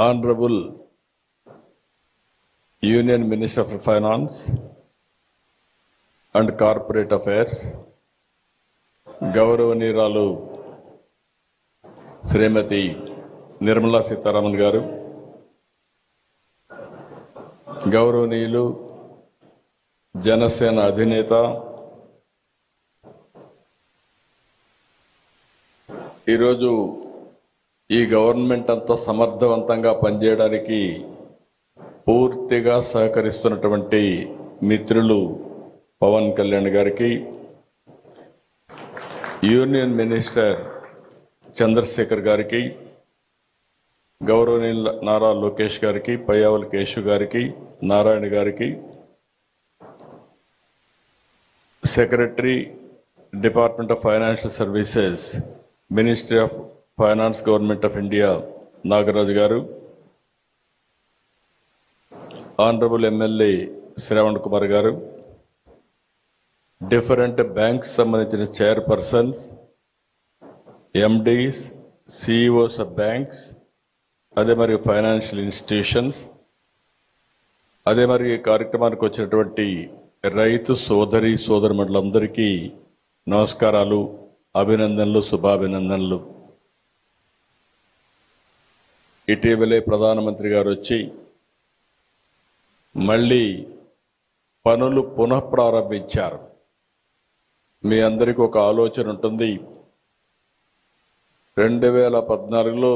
Honorable Union Minister for Finance and Corporate Affairs, గౌరవనీయురాలు శ్రీమతి నిర్మలా సీతారామన్ గారు, గౌరవనీయులు జనసేన అధినేత, ఈరోజు ఈ గవర్నమెంట్ అంతా సమర్థవంతంగా పనిచేయడానికి పూర్తిగా సహకరిస్తున్నటువంటి మిత్రులు పవన్ కళ్యాణ్ గారికి, యూనియన్ మినిస్టర్ చంద్రశేఖర్ గారికి, గౌరవనీయుల నారా లోకేష్ గారికి, పయ్యావుల కేశవ్ గారికి, నారాయణ గారికి, secretary department of financial services, ministry of finance, government of India Nagaraju గారు, ఆనరబుల్ ఎమ్మెల్యే శ్రవణ్ కుమార్ గారు, డిఫరెంట్ బ్యాంక్స్ సంబంధించిన chairpersons, MDs, CEOs of banks, అదే మరి ఫైనాన్షియల్ ఇన్స్టిట్యూషన్స్, అదే మరి ఈ కార్యక్రమానికి వచ్చినటువంటి రైతు సోదరి సోదరుమణులందరికీ నమస్కారాలు, అభినందనలు, శుభాభినందనలు. ఇటీవలే ప్రధానమంత్రి గారు వచ్చి మళ్ళీ పనులు పునఃప్రారంభించారు. మీ అందరికీ ఒక ఆలోచన ఉంటుంది. 2014లో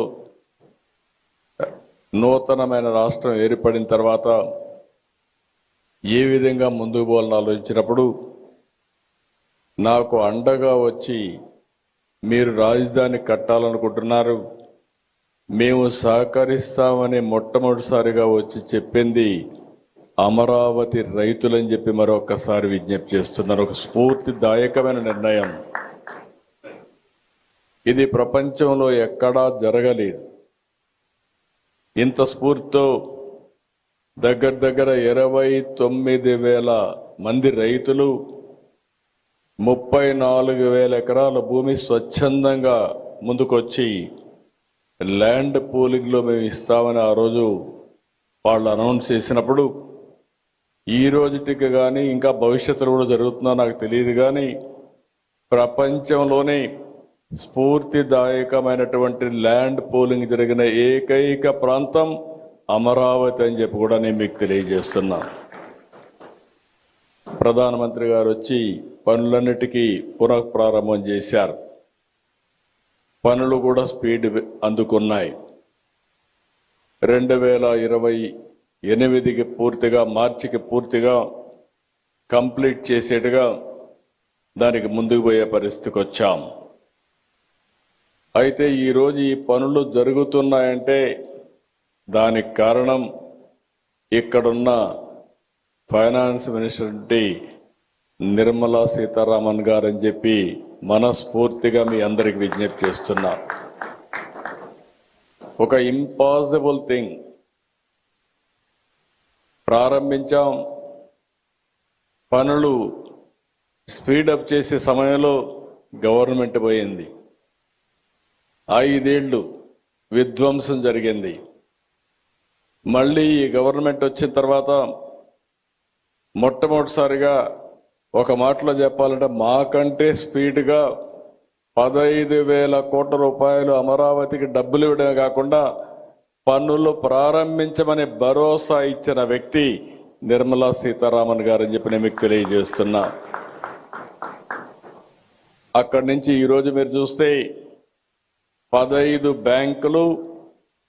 నూతనమైన రాష్ట్రం ఏర్పడిన తర్వాత ఏ విధంగా ముందుకు పోవాలని ఆలోచించినప్పుడు నాకు అండగా వచ్చి మీరు రాజధాని కట్టాలనుకుంటున్నారు, మేము సహకరిస్తామని మొట్టమొదటిసారిగా వచ్చి చెప్పింది అమరావతి రైతులని చెప్పి మరొకసారి విజ్ఞప్తి చేస్తున్నారు. ఒక స్ఫూర్తిదాయకమైన నిర్ణయం. ఇది ప్రపంచంలో ఎక్కడా జరగలేదు. ఇంత స్ఫూర్తితో దగ్గర 29,000 మంది రైతులు 34,000 ఎకరాల భూమి స్వచ్ఛందంగా ముందుకొచ్చి ల్యాండ్ పూలింగ్లో మేము ఇస్తామని ఆ రోజు వాళ్ళు అనౌన్స్ చేసినప్పుడు, ఈ రోజుటికి కానీ ఇంకా భవిష్యత్తులో కూడా జరుగుతుందో నాకు తెలియదు కానీ ప్రపంచంలోనే స్ఫూర్తిదాయకమైనటువంటి ల్యాండ్ పూలింగ్ జరిగిన ఏకైక ప్రాంతం అమరావతి అని చెప్పి కూడా నేను మీకు తెలియజేస్తున్నా. ప్రధానమంత్రి గారు వచ్చి పనులన్నిటికీ పునఃప్రారంభం చేశారు. పనులు కూడా స్పీడ్ అందుకున్నాయి. 2028కి పూర్తిగా, మార్చికి పూర్తిగా కంప్లీట్ చేసేట్టుగా దానికి ముందుకు పోయే పరిస్థితికి వచ్చాం. అయితే ఈరోజు ఈ పనులు జరుగుతున్నాయంటే దానికి కారణం ఇక్కడున్న ఫైనాన్స్ మినిస్టర్ నిర్మలా సీతారామన్ గారు అని చెప్పి మనస్ఫూర్తిగా మీ అందరికి విజ్ఞప్తి చేస్తున్నా. ఒక ఇంపాసిబుల్ థింగ్ ప్రారంభించాం. పనులు స్పీడప్ చేసే సమయంలో గవర్నమెంట్ పోయింది. 5 ఏళ్ళు విధ్వంసం జరిగింది. మళ్ళీ ఈ గవర్నమెంట్ వచ్చిన తర్వాత మొట్టమొదటిసారిగా ఒక మాటలో చెప్పాలంటే మాకంటే స్పీడ్గా 15,000 కోట్ల రూపాయలు అమరావతికి డబ్బులు ఇవ్వడమే కాకుండా పన్నులు ప్రారంభించమని భరోసా ఇచ్చిన వ్యక్తి నిర్మలా సీతారామన్ గారు అని చెప్పి నేను మీకు తెలియజేస్తున్నా. అక్కడి నుంచి ఈరోజు మీరు చూస్తే 15 బ్యాంకులు,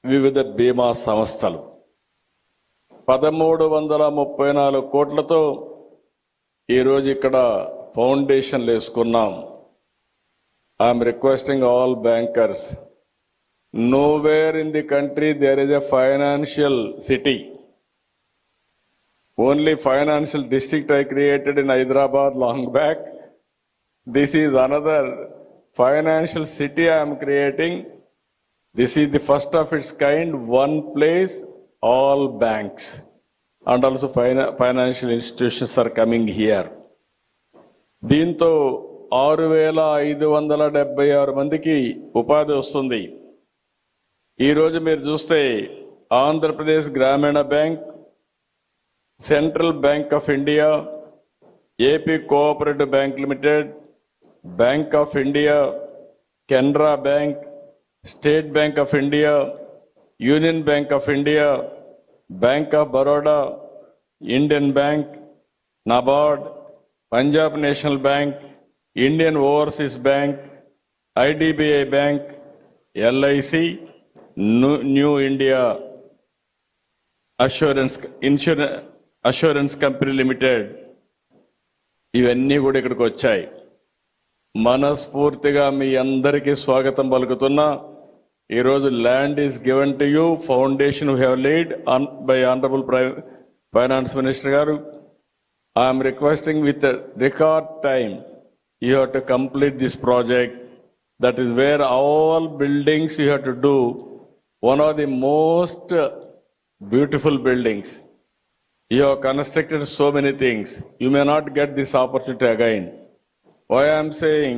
వివిధ బీమా సంస్థలు, 1334 కోట్లతో ఈరోజు ఇక్కడ ఫౌండేషన్లు వేసుకున్నాం. I'm requesting all bankers, nowhere in the country there is a financial city. Only financial district I created in Hyderabad long back. This is another financial city I am creating. This is the first of its kind, one place, all banks and also financial institutions are coming here. దీంతో 6,576 మందికి ఉపాధి వస్తుంది. ఈరోజు మీరు చూస్తే Andhra Pradesh Gramina Bank, Central Bank of India, AP Cooperative Bank Limited, Bank of India, Canara Bank, State Bank of India, Union Bank of India, Bank of Baroda, Indian Bank, NABARD, Punjab National Bank, Indian Overseas Bank, IDBI Bank, LIC, New India Assurance Company Limited. ఇవన్నీ కూడా ఇక్కడికి వచ్చాయి. మనస్ఫూర్తిగా మీ అందరికీ స్వాగతం పలుకుతున్నా. ఈరోజు land is given to you, foundation we have laid by honourable finance minister గారు. I'm requesting with record time you have to complete this project. That is where all buildings you have to do one of the most beautiful buildings. You have constructed so many things. You may not get this opportunity again. Why I am saying,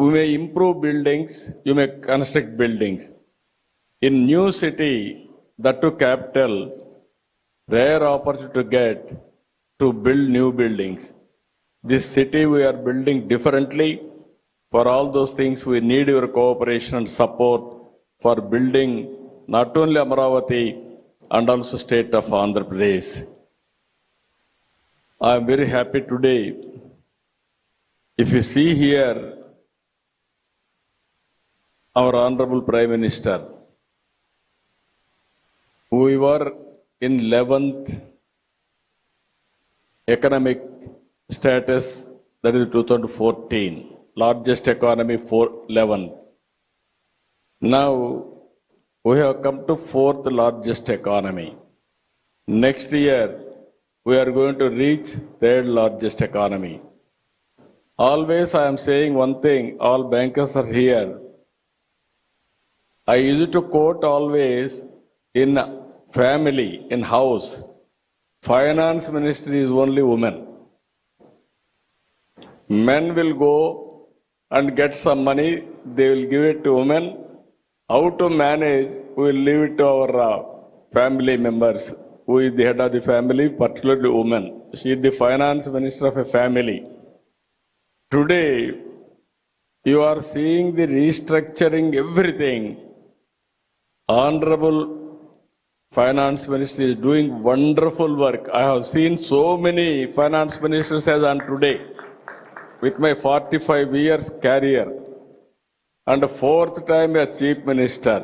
we may improve buildings, you may construct buildings. In new city, that to capital, rare opportunity to get to build new buildings. This city we are building differently. For all those things, we need your cooperation and support for building not only Amaravati and also state of Andhra Pradesh. I am very happy today. If you see here, our Honorable Prime Minister, we were in 11th economic status, that is 2014. Largest economy for 11. Now we have come to 4th largest economy. Next year we are going to reach 3rd largest economy. Always I am saying one thing, all bankers are here. I used to quote always, in family, in house, finance minister is only woman. Men will go and get some money, they will give it to women. How to manage, we will leave it to our family members. Who is the head of the family, particularly woman. She is the finance minister of a family. Today, you are seeing the restructuring everything. Honorable Finance Minister is doing wonderful work. I have seen so many finance ministers as on today. With my 45 years career and 4th time as Chief Minister,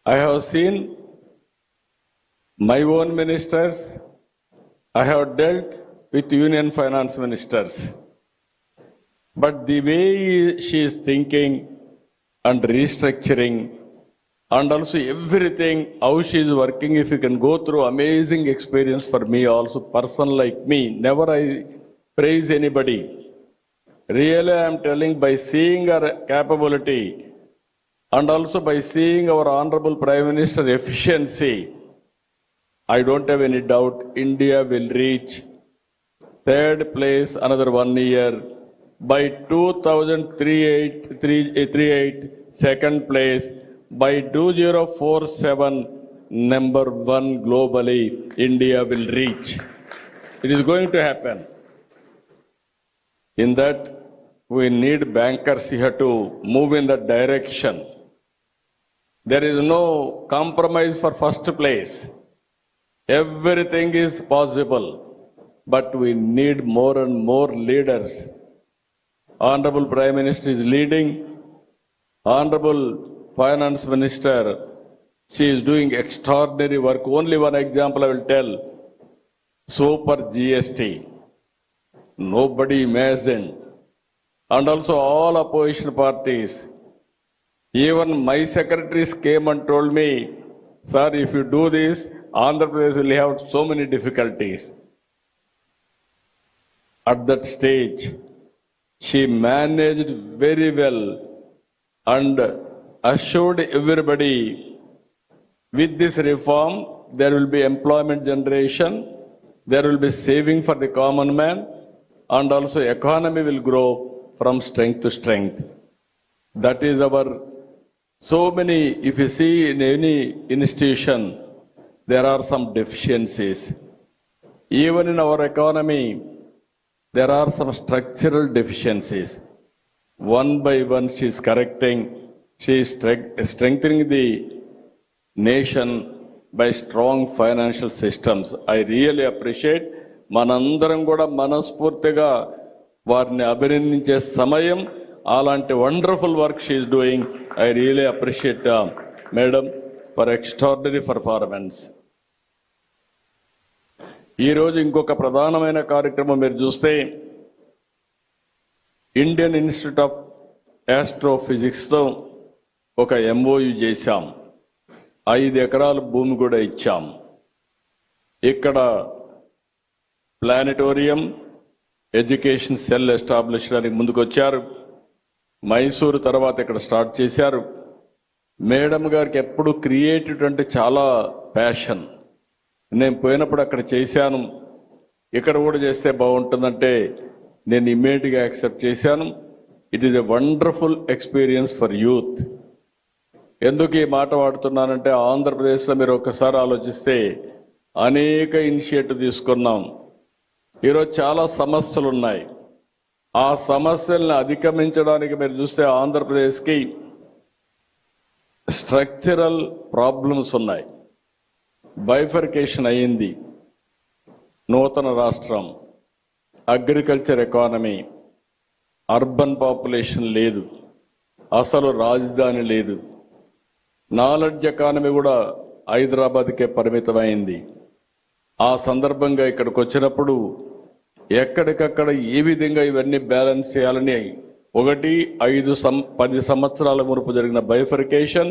I have seen my own ministers, I have dealt with Union Finance Ministers. But the way she is thinking and restructuring and also everything, how she is working, if you can go through amazing experience for me also, person like me, never I praise anybody. Really, I am telling, by seeing her capability and also by seeing our Honorable Prime Minister efficiency, I don't have any doubt India will reach 3rd place another 1 year. By 2038, 2nd place. By 2047, number 1 globally, India will reach. It is going to happen. In that, we need bankers here to move in that direction. There is no compromise for first place. Everything is possible, but we need more and more leaders. Honorable Prime Minister is leading. Honorable Finance Minister, she is doing extraordinary work. Only one example I will tell. Super GST. Nobody imagined. And also all opposition parties. Even my secretaries came and told me, sir, if you do this, Andhra Pradesh will have so many difficulties. At that stage, she managed very well and assured everybody, with this reform, there will be employment generation, there will be saving for the common man, and also economy will grow from strength to strength. That is our So many, if you see in any institution, there are some deficiencies. Even in our economy, there are some structural deficiencies. One by one, she is correcting, she is strengthening the nation by strong financial systems. I really appreciate. మనందరం కూడా మనస్ఫూర్తిగా వారిని అభినందించే సమయం. అలాంటి wonderful work she is doing. I really appreciate Madam for extraordinary performance. ఈరోజు ఇంకొక ప్రధానమైన కార్యక్రమం మీరు చూస్తే ఇండియన్ ఇన్స్టిట్యూట్ ఆఫ్ ఆస్ట్రోఫిజిక్స్తో ఒక MOU చేశాం. 5 ఎకరాల భూమి కూడా ఇచ్చాం. ఇక్కడ ప్లానెటోరియం ఎడ్యుకేషన్ సెల్ ఎస్టాబ్లిష్ చేయడానికి ముందుకొచ్చారు. మైసూరు తర్వాత ఇక్కడ స్టార్ట్ చేశారు. మేడం గారికి ఎప్పుడు క్రియేటివ్ అంటే చాలా ప్యాషన్. నేను పోయినప్పుడు అక్కడ చేశాను, ఇక్కడ కూడా చేస్తే బాగుంటుందంటే నేను ఇమ్మీడియట్గా యాక్సెప్ట్ చేశాను. It is a wonderful experience for youth. ఎందుకు ఈ మాట వాడుతున్నానంటే ఆంధ్రప్రదేశ్లో మీరు ఒక్కసారి ఆలోచిస్తే అనేక ఇనిషియేటివ్ తీసుకున్నాం. ఈరోజు చాలా సమస్యలు ఉన్నాయి. ఆ సమస్యలను అధిగమించడానికి మీరు చూస్తే ఆంధ్రప్రదేశ్కి స్ట్రక్చరల్ ప్రాబ్లమ్స్ ఉన్నాయి. బైఫర్కేషన్ అయ్యింది. నూతన రాష్ట్రం, అగ్రికల్చర్ ఎకానమీ, అర్బన్ పాపులేషన్ లేదు, అసలు రాజధాని లేదు. నాలెడ్జ్ ఎకానమీ కూడా హైదరాబాద్కే పరిమితమైంది. ఆ సందర్భంగా ఇక్కడికి వచ్చినప్పుడు ఎక్కడికక్కడ ఏ విధంగా ఇవన్నీ బ్యాలెన్స్ చేయాలని 10 సంవత్సరాల మునుపు జరిగిన బైఫర్కేషన్,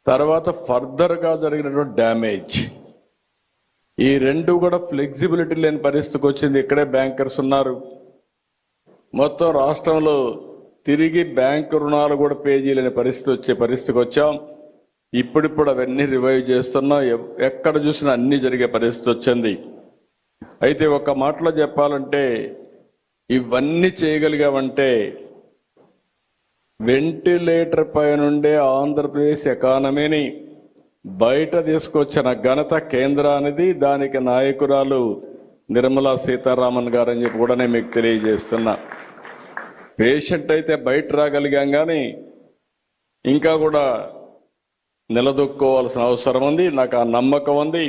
తర్వాత ఫర్దర్గా జరిగినటువంటి డ్యామేజ్, ఈ రెండు కూడా ఫ్లెక్సిబిలిటీ లేని పరిస్థితికి వచ్చింది. ఇక్కడే బ్యాంకర్స్ ఉన్నారు. మొత్తం రాష్ట్రంలో తిరిగి బ్యాంకు రుణాలు కూడా పే చేయలేని పరిస్థితికి వచ్చాం. ఇప్పుడిప్పుడు అవన్నీ రివైవ్ చేస్తున్నాం. ఎక్కడ చూసినా అన్నీ జరిగే పరిస్థితి వచ్చింది. అయితే ఒక మాటలో చెప్పాలంటే ఇవన్నీ చేయగలిగామంటే వెంటిలేటర్ పై నుండే ఆంధ్రప్రదేశ్ ఎకానమీని బయట తీసుకొచ్చిన ఘనత కేంద్రానిది. దానికి నాయకురాలు నిర్మలా సీతారామన్ గారు అని చెప్పి కూడా నేను మీకు తెలియజేస్తున్నా. పేషెంట్ అయితే బయట రాగలిగాం, కానీ ఇంకా కూడా నిలదొక్కోవాల్సిన అవసరం ఉంది. నాకు ఆ నమ్మకం ఉంది.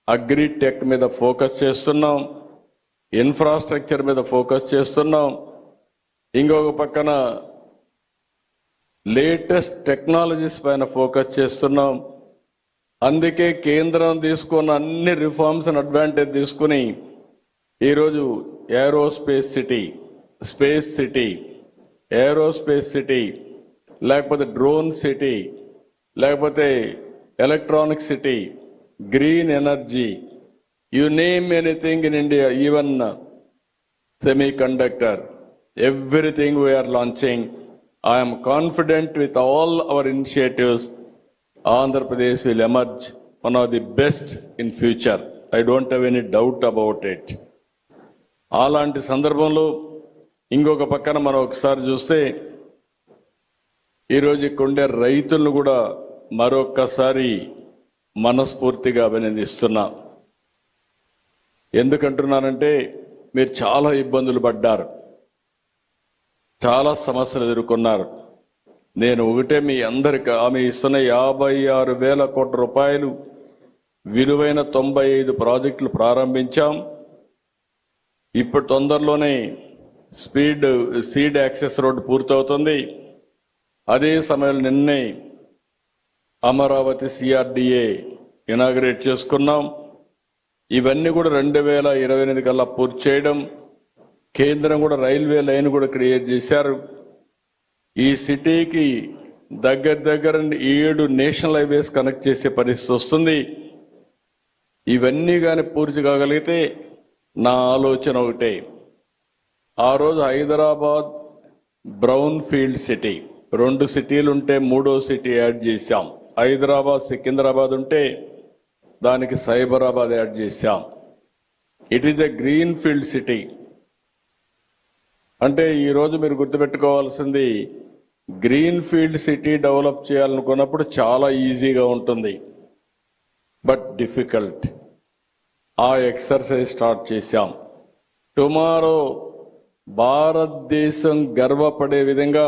అగ్రిటెక్ మీద ఫోకస్ చేస్తున్నాం, ఇన్ఫ్రాస్ట్రక్చర్ మీద ఫోకస్ చేస్తున్నాం. ఇంకొక పక్కన లేటెస్ట్ టెక్నాలజీస్ పైన ఫోకస్ చేస్తున్నాం. అందుకే కేంద్రం తీసుకున్న అన్ని రిఫార్మ్స్ అడ్వాంటేజ్ తీసుకుని ఈరోజు aerospace city, space city, aerospace city, లేకపోతే డ్రోన్ సిటీ, లేకపోతే electronic city, green energy, you name anything in India, even semiconductor, everything we are launching. I am confident with all our initiatives, Andhra Pradesh will emerge one of the best in future. I don't have any doubt about it. అలాంటి సందర్భంలో ఇంకొక పక్కన మనం ఒకసారి చూస్తే ఈరోజు ఇక్కడ ఉండే రైతులను కూడా మరొక్కసారి మనస్ఫూర్తిగా అభినందిస్తున్నా. ఎందుకంటున్నానంటే మీరు చాలా ఇబ్బందులు పడ్డారు, చాలా సమస్యలు ఎదుర్కొన్నారు. నేను ఒకటే మీ అందరికి ఆమె ఇస్తున్న 56,000 కోట్ల రూపాయలు విలువైన 95 ప్రాజెక్టులు ప్రారంభించాం. ఇప్పుడు తొందరలోనే సీడ్ యాక్సెస్ రోడ్డు పూర్తవుతుంది. అదే సమయంలో నిన్నే అమరావతి CRDA ఇనాగ్రేట్ చేసుకున్నాం. ఇవన్నీ కూడా 2028 కల్లా పూర్తి చేయడం. కేంద్రం కూడా రైల్వే లైన్ కూడా క్రియేట్ చేశారు. ఈ సిటీకి దగ్గర 7 నేషనల్ హైవేస్ కనెక్ట్ చేసే పరిస్థితి వస్తుంది. ఇవన్నీ కానీ పూర్తి కాగలిగితే నా ఆలోచన ఒకటే, ఆ రోజు హైదరాబాద్ బ్రౌన్ ఫీల్డ్ సిటీ, 2 సిటీలు ఉంటే 3వ సిటీ యాడ్ చేశాం. హైదరాబాద్ సికింద్రాబాద్ ఉంటే దానికి సైబరాబాద్ యాడ్ చేశాం. It is a green field city. అంటే ఈరోజు మీరు గుర్తుపెట్టుకోవాల్సింది, గ్రీన్ ఫీల్డ్ సిటీ డెవలప్ చేయాలనుకున్నప్పుడు చాలా ఈజీగా ఉంటుంది, బట్ డిఫికల్ట్. ఆ ఎక్సర్సైజ్ స్టార్ట్ చేశాం. టుమారో భారతదేశం గర్వపడే విధంగా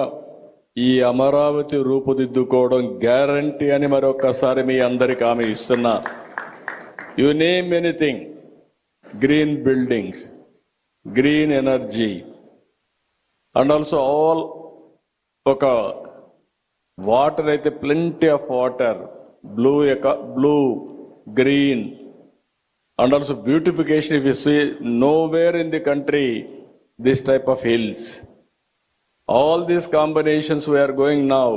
ఈ అమరావతి రూపుదిద్దుకోవడం గ్యారంటీ అని మరొకసారి మీ అందరికి హామీ ఇస్తున్నా. You name anything, green buildings, green energy, and also all ఒక వాటర్ అయితే plenty of water, blue, green, and also beautification. If you see, nowhere in the country this type of hills. All these combinations we are going now,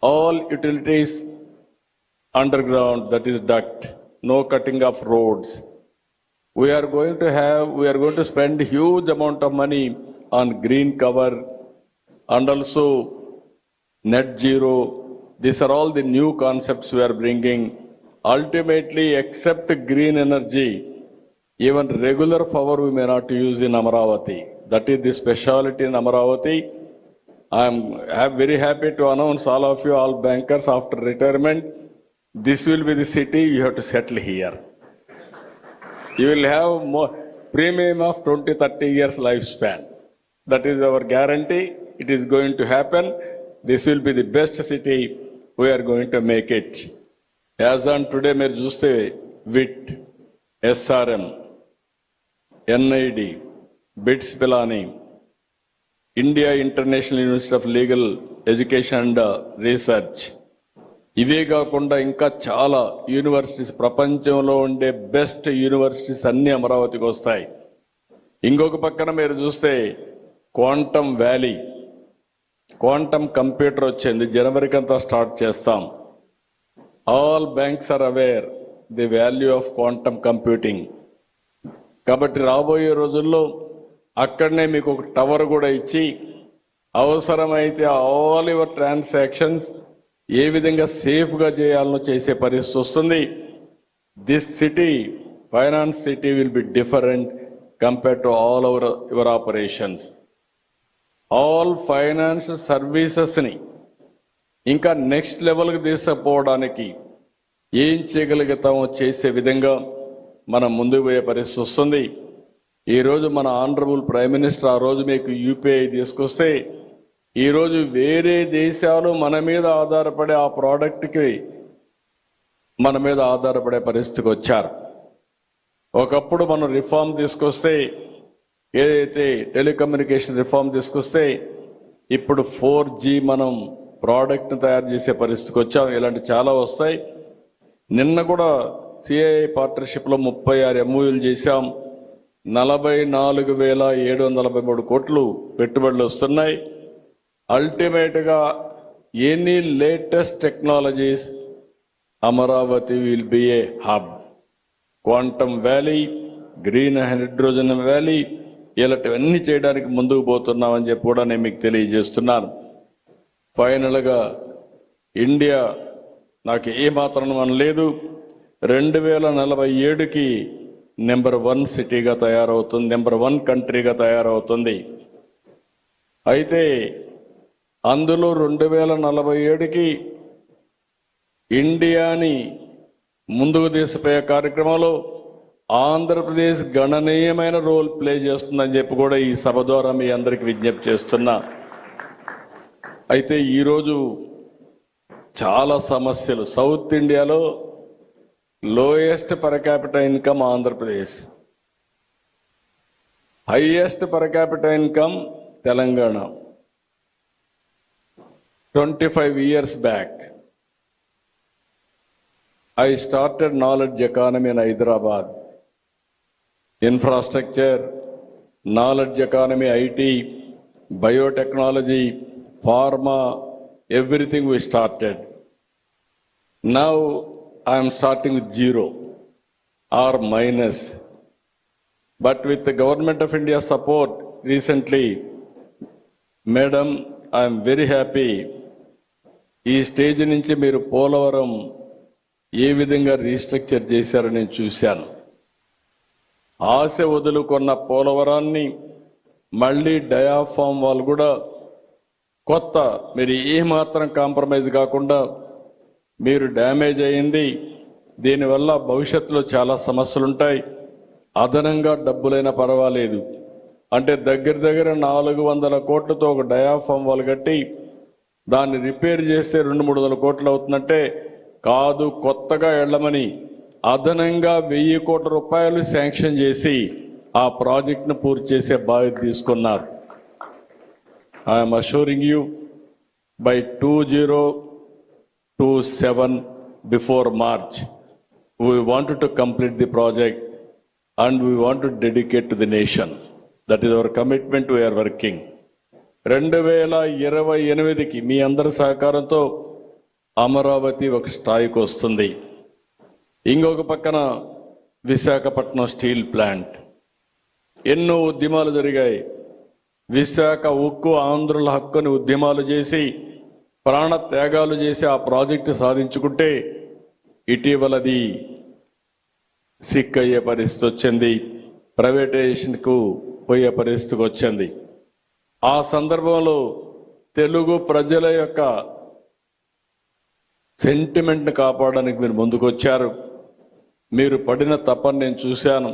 all utilities underground, that is duct, no cutting of roads. We are going to spend huge amount of money on green cover and also net zero. These are all the new concepts we are bringing. Ultimately, except green energy, even regular power we may not use in Amaravati. That is the speciality in Amaravati. I'm very happy to announce all of you, all bankers after retirement, this will be the city you have to settle here. You will have more premium of 20-30 years lifespan. That is our guarantee. It is going to happen. This will be the best city. We are going to make it. As on today, మీరు చూస్తే VIT, SRM, NID, BITS Pilani, India international university of legal education and research, ఇవే కాకుండా ఇంకా చాలా universities, ప్రపంచంలో ఉండే best universities అన్ని అమరావతికి వస్తాయి. ఇంకొక పక్కన మీరు చూస్తే క్వాంటమ్ వ్యాలీ, క్వాంటమ్ కంప్యూటర్ వచ్చింది, జనవరికి అంతా స్టార్ట్ చేస్తాం. All banks are aware the value of quantum computing. కాబట్టి రాబోయే రోజుల్లో అక్కడనే మీకు ఒక టవర్ కూడా ఇచ్చి అవసరమైతే ఆల్ యువర్ ట్రాన్సాక్షన్స్ ఏ విధంగా సేఫ్గా చేయాలనో చేసే పరిస్థితి వస్తుంది. This city, finance city will be different compare to all your operations. All financial సర్వీసెస్ని ఇంకా నెక్స్ట్ లెవెల్కి తీసుకుపోవడానికి ఏం చేయగలుగుతామో చేసే విధంగా మనం ముందుకు పోయే పరిస్థితి వస్తుంది. ఈరోజు మన ఆనరబుల్ ప్రైమ్ మినిస్టర్ ఆ రోజు మీకు యూపీఐ తీసుకొస్తే ఈరోజు వేరే దేశాలు మన మీద ఆధారపడే ఆ ప్రోడక్ట్కి మన మీద ఆధారపడే పరిస్థితికి వచ్చారు. ఒకప్పుడు మనం రిఫార్మ్ తీసుకొస్తే, ఏదైతే టెలికమ్యూనికేషన్ రిఫార్మ్ తీసుకొస్తే, ఇప్పుడు 4G మనం ప్రోడక్ట్ని తయారు చేసే పరిస్థితికి వచ్చాం. ఇలాంటి చాలా వస్తాయి. నిన్న కూడా సిఐఐ పార్ట్నర్షిప్లో 36 MOUలు చేశాం. 44,743 కోట్లు పెట్టుబడులు వస్తున్నాయి. అల్టిమేట్గా any latest technologies, Amaravati will be A hub. Quantum valley, green hydrogen valley, ఇలాంటివన్నీ చేయడానికి ముందుకు పోతున్నామని చెప్పి కూడా నేను మీకు తెలియజేస్తున్నాను. ఫైనల్గా ఇండియా నాకు ఏమాత్రం అనలేదు, 2047కి నెంబర్ 1 సిటీగా తయారవుతుంది, నెంబర్ 1 కంట్రీగా తయారవుతుంది. అయితే అందులో 2047కి ఇండియాని ముందుకు తీసుకుపోయే కార్యక్రమంలో ఆంధ్రప్రదేశ్ గణనీయమైన రోల్ ప్లే చేస్తుందని చెప్పి కూడా ఈ సభ ద్వారా మీ అందరికీ విజ్ఞప్తి చేస్తున్నా. అయితే ఈరోజు చాలా సమస్యలు. సౌత్ ఇండియాలో lowest per capital income Andhra Pradesh, highest per capital income Telangana. 25 years back, I started knowledge economy in Hyderabad. Infrastructure, knowledge economy, IT, biotechnology, pharma, everything we started. Now I am starting with zero or minus. But with the Government of India support recently, Madam, I am very happy. ఈ stage నుంచి మీరు పోలవరం ఏ విధంగా restructure చేశారని నేను చూశాను. ఆశ వదులుకున్న పోలవరాన్ని మళ్ళీ diaphragm వాళ్ళు కూడా కొత్త మీరు ఏమాత్రం కాంప్రమైజ్ కాకుండా మీరు డ్యామేజ్ అయింది. దీనివల్ల భవిష్యత్తులో చాలా సమస్యలు ఉంటాయి. అదనంగా డబ్బులైనా పర్వాలేదు అంటే దగ్గర దగ్గర 400 కోట్లతో ఒక డయాఫామ్ వాల్ కట్టి దాన్ని రిపేర్ చేస్తే 200-300 కోట్లు అవుతుందంటే కాదు, కొత్తగా వెళ్ళమని అదనంగా 1000 కోట్ల రూపాయలు శాంక్షన్ చేసి ఆ ప్రాజెక్టును పూర్తి చేసే బాధ్యత తీసుకున్నారు. I'm assuring you by 2027 before March we wanted to complete the project and we want to dedicate to the nation. That is our commitment. We are working. 2028కి మీ అందరి సహకారంతో అమరావతి ఒక స్థాయికి వస్తుంది. ఇంకొక పక్కన విశాఖపట్నం స్టీల్ ప్లాంట్, ఎన్నో ఉద్యమాలు జరిగాయి. విశాఖ ఉక్కు ఆంధ్రుల హక్కుని ఉద్యమాలు చేసి ప్రాణ త్యాగాలు చేసి ఆ ప్రాజెక్టు సాధించుకుంటే ఇటీవలది సిక్ అయ్యే పరిస్థితి వచ్చింది, ప్రైవేటైజేషన్కు పోయే పరిస్థితికి వచ్చింది. ఆ సందర్భంలో తెలుగు ప్రజల యొక్క సెంటిమెంట్ని కాపాడడానికి మీరు ముందుకొచ్చారు. మీరు పడిన తపన నేను చూశాను.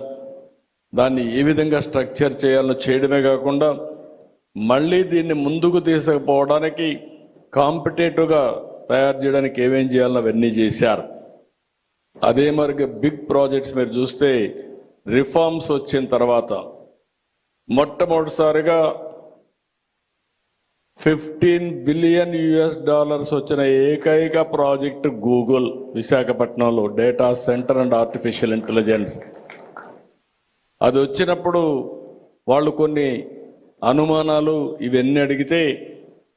దాన్ని ఏ విధంగా స్ట్రక్చర్ చేయాలో చేయడమే కాకుండా మళ్ళీ దీన్ని ముందుకు తీసుకుపోవడానికి కాంపిటేటివ్గా తయారు చేయడానికి ఏమేం చేయాలో అవన్నీ చేశారు. అదే మరి బిగ్ ప్రాజెక్ట్స్ మీరు చూస్తే రిఫార్మ్స్ వచ్చిన తర్వాత మొట్టమొదటిసారిగా $15 బిలియన్ వచ్చిన ఏకైక ప్రాజెక్టు గూగుల్ విశాఖపట్నంలో data centre and artificial intelligence. అది వచ్చినప్పుడు వాళ్ళు కొన్ని అనుమానాలు ఇవన్నీ అడిగితే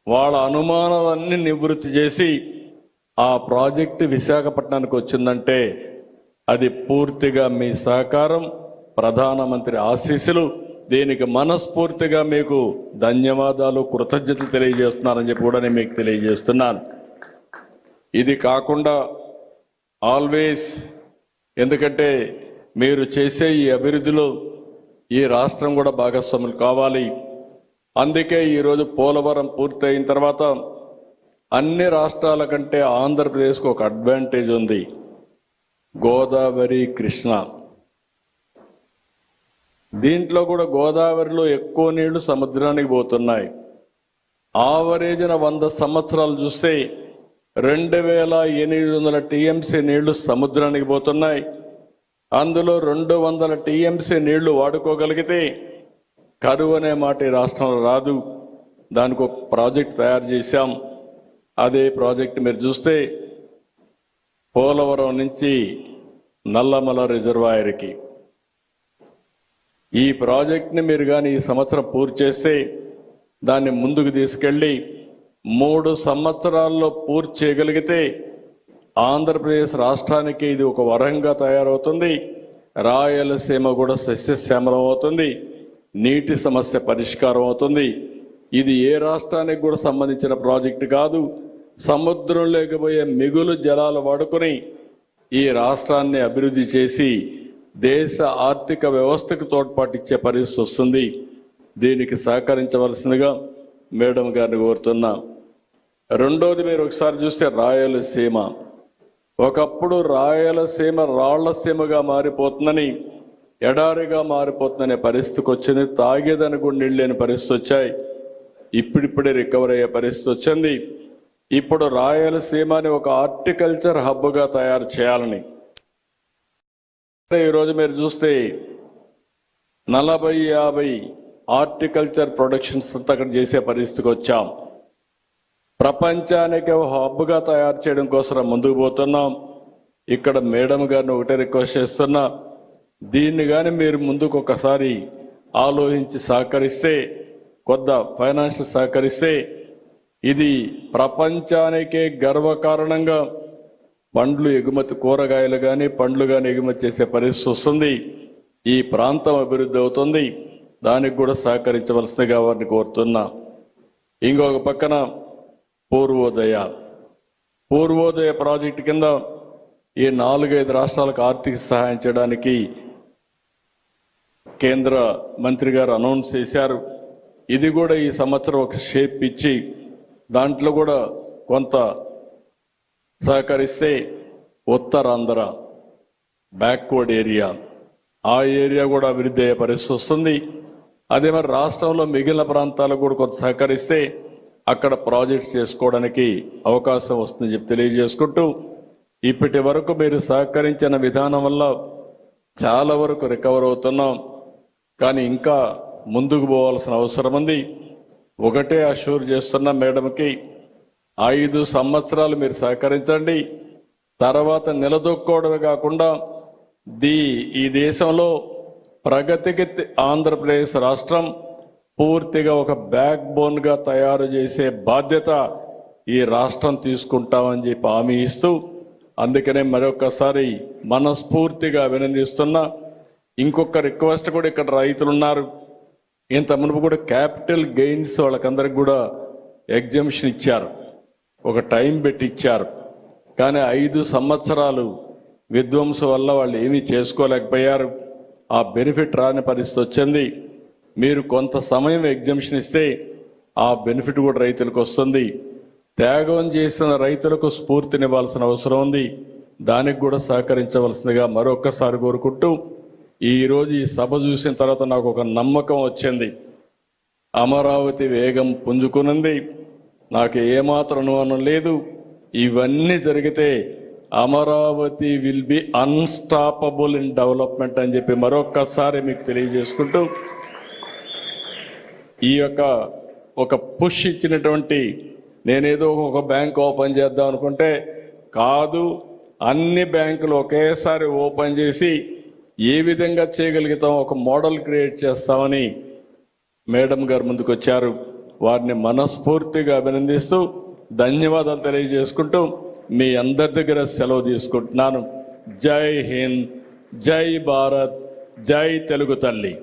వాళ్ళ అనుమానాలన్నీ నివృత్తి చేసి ఆ ప్రాజెక్టు విశాఖపట్నానికి వచ్చిందంటే అది పూర్తిగా మీ సహకారం, ప్రధానమంత్రి ఆశీస్సులు. దీనికి మనస్ఫూర్తిగా మీకు ధన్యవాదాలు, కృతజ్ఞతలు తెలియజేస్తున్నానని చెప్పి కూడా నేను మీకు తెలియజేస్తున్నాను. ఇది కాకుండా ఆల్వేస్, ఎందుకంటే మీరు చేసే ఈ అభివృద్ధిలో ఈ రాష్ట్రం కూడా భాగస్వాములు కావాలి. అందుకే ఈరోజు పోలవరం పూర్తయిన తర్వాత అన్ని రాష్ట్రాల కంటే ఆంధ్రప్రదేశ్కు ఒక అడ్వాంటేజ్ ఉంది. గోదావరి, కృష్ణ, దీంట్లో కూడా గోదావరిలో ఎక్కువ నీళ్లు సముద్రానికి పోతున్నాయి. ఆవరేజ్న 100 సంవత్సరాలు చూస్తే 2800 టీఎంసీ నీళ్లు సముద్రానికి పోతున్నాయి. అందులో 200 టీఎంసీ నీళ్లు వాడుకోగలిగితే కరువు అనే మాట ఈ రాష్ట్రంలో రాదు. దానికి ఒక ప్రాజెక్ట్ తయారు చేశాం. అదే ప్రాజెక్ట్ మీరు చూస్తే పోలవరం నుంచి నల్లమల రిజర్వాయర్కి ఈ ప్రాజెక్ట్ని మీరు కానీ ఈ సంవత్సరం పూర్తి చేస్తే దాన్ని ముందుకు తీసుకెళ్ళి 3 సంవత్సరాల్లో పూర్తి చేయగలిగితే ఆంధ్రప్రదేశ్ రాష్ట్రానికి ఇది ఒక వరంగా తయారవుతుంది. రాయలసీమ కూడా సస్యశ్యామలం అవుతుంది. నీటి సమస్య పరిష్కారం అవుతుంది. ఇది ఏ రాష్ట్రానికి కూడా సంబంధించిన ప్రాజెక్టు కాదు. సముద్రం లేకపోయే మిగులు జలాలు వాడుకొని ఈ రాష్ట్రాన్ని అభివృద్ధి చేసి దేశ ఆర్థిక వ్యవస్థకు తోడ్పాటిచ్చే పరిస్థితి వస్తుంది. దీనికి సహకరించవలసిందిగా మేడం గారిని కోరుతున్నా. రెండోది, మీరు ఒకసారి చూస్తే రాయలసీమ, ఒకప్పుడు రాయలసీమ రాళ్లసీమగా మారిపోతుందని, ఎడారిగా మారిపోతుందనే పరిస్థితికి వచ్చింది. తాగేదని కూడా నీళ్ళు లేని పరిస్థితి వచ్చాయి. ఇప్పుడిప్పుడే రికవర్ అయ్యే పరిస్థితి వచ్చింది. ఇప్పుడు రాయలసీమని ఒక హార్టికల్చర్ హబ్గా తయారు చేయాలని ఈరోజు మీరు చూస్తే 40-50 హార్టికల్చర్ ప్రొడక్షన్స్ అక్కడ చేసే పరిస్థితికి వచ్చాం. ప్రపంచానికి హబ్గా తయారు చేయడం కోసం ముందుకు పోతున్నాం. ఇక్కడ మేడం గారిని ఒకటే రిక్వెస్ట్ చేస్తున్నా, దీన్ని కానీ మీరు ముందుకు ఒకసారి ఆలోచించి సహకరిస్తే, కొద్ద ఫైనాన్షియల్ సహకరిస్తే ఇది ప్రపంచానికే గర్వకారణంగా పండ్లు ఎగుమతి, కూరగాయలు కానీ పండ్లు కానీ ఎగుమతి చేసే పరిస్థితి వస్తుంది. ఈ ప్రాంతం అభివృద్ధి అవుతుంది. దానికి కూడా సహకరించవలసిందిగా వారిని కోరుతున్నా. ఇంకొక పక్కన పూర్వోదయ ప్రాజెక్టు కింద ఈ 4-5 రాష్ట్రాలకు ఆర్థిక సహాయం చేయడానికి కేంద్ర మంత్రి గారు అనౌన్స్ చేశారు. ఇది కూడా ఈ సంవత్సరం ఒక షేప్ ఇచ్చి దాంట్లో కూడా కొంత సహకరిస్తే ఉత్తరాంధ్ర బ్యాక్వర్డ్ ఏరియా, ఆ ఏరియా కూడా అభివృద్ధి అయ్యే పరిస్థితి వస్తుంది. అదే మరి రాష్ట్రంలో మిగిలిన ప్రాంతాలకు కూడా కొంత సహకరిస్తే అక్కడ ప్రాజెక్ట్స్ చేసుకోవడానికి అవకాశం వస్తుందని చెప్పి తెలియజేసుకుంటూ, ఇప్పటి వరకు మీరు సహకరించిన విధానం వల్ల చాలా వరకు రికవర్ అవుతున్నాం. కానీ ఇంకా ముందుకు పోవాల్సిన అవసరం ఉంది. ఒకటే అష్యూర్ చేస్తున్న మేడంకి, 5 సంవత్సరాలు మీరు సహకరించండి. తర్వాత నిలదొక్కోవడమే కాకుండా ఈ దేశంలో ప్రగతికి ఆంధ్రప్రదేశ్ రాష్ట్రం పూర్తిగా ఒక బ్యాక్ బోన్గా తయారు చేసే బాధ్యత ఈ రాష్ట్రం తీసుకుంటామని చెప్పి హామీ ఇస్తూ, అందుకనే మరొకసారి మనస్ఫూర్తిగా అభినందిస్తున్నా. ఇంకొక రిక్వెస్ట్ కూడా, ఇక్కడ రైతులు ఉన్నారు, ఇంత మునుపు కూడా క్యాపిటల్ గెయిన్స్ వాళ్ళకందరికి కూడా ఎగ్జంప్షన్ ఇచ్చారు, ఒక టైం పెట్టి ఇచ్చారు. కానీ 5 సంవత్సరాలు విధ్వంసం వల్ల వాళ్ళు ఏమీ చేసుకోలేకపోయారు. ఆ బెనిఫిట్ రాని పరిస్థితి వచ్చింది. మీరు కొంత సమయం ఎగ్జంప్షన్ ఇస్తే ఆ బెనిఫిట్ కూడా రైతులకు వస్తుంది. త్యాగం చేసిన రైతులకు స్ఫూర్తినివ్వాల్సిన అవసరం ఉంది. దానికి కూడా సహకరించవలసిందిగా మరొక్కసారి కోరుకుంటూ, ఈరోజు ఈ సభ చూసిన తర్వాత నాకు ఒక నమ్మకం వచ్చింది. అమరావతి వేగం పుంజుకున్నది. నాకు ఏమాత్రం అనుమానం లేదు, ఇవన్నీ జరిగితే Amaravati will be unstoppable in development అని చెప్పి మరొక్కసారి మీకు తెలియజేసుకుంటూ, ఈ యొక్క ఒక పుష్ ఇచ్చినటువంటి, నేనేదో ఒక బ్యాంక్ ఓపెన్ చేద్దాం అనుకుంటే కాదు, అన్ని బ్యాంకులు ఒకేసారి ఓపెన్ చేసి ఏ విధంగా చేయగలుగుతాం ఒక మోడల్ క్రియేట్ చేస్తామని మేడం గారు ముందుకు వచ్చారు. వారిని మనస్ఫూర్తిగా అభినందిస్తూ ధన్యవాదాలు తెలియజేసుకుంటూ మీ అందరి దగ్గర సెలవు తీసుకుంటున్నాను. జై హింద్, జై భారత్, జై తెలుగు తల్లి.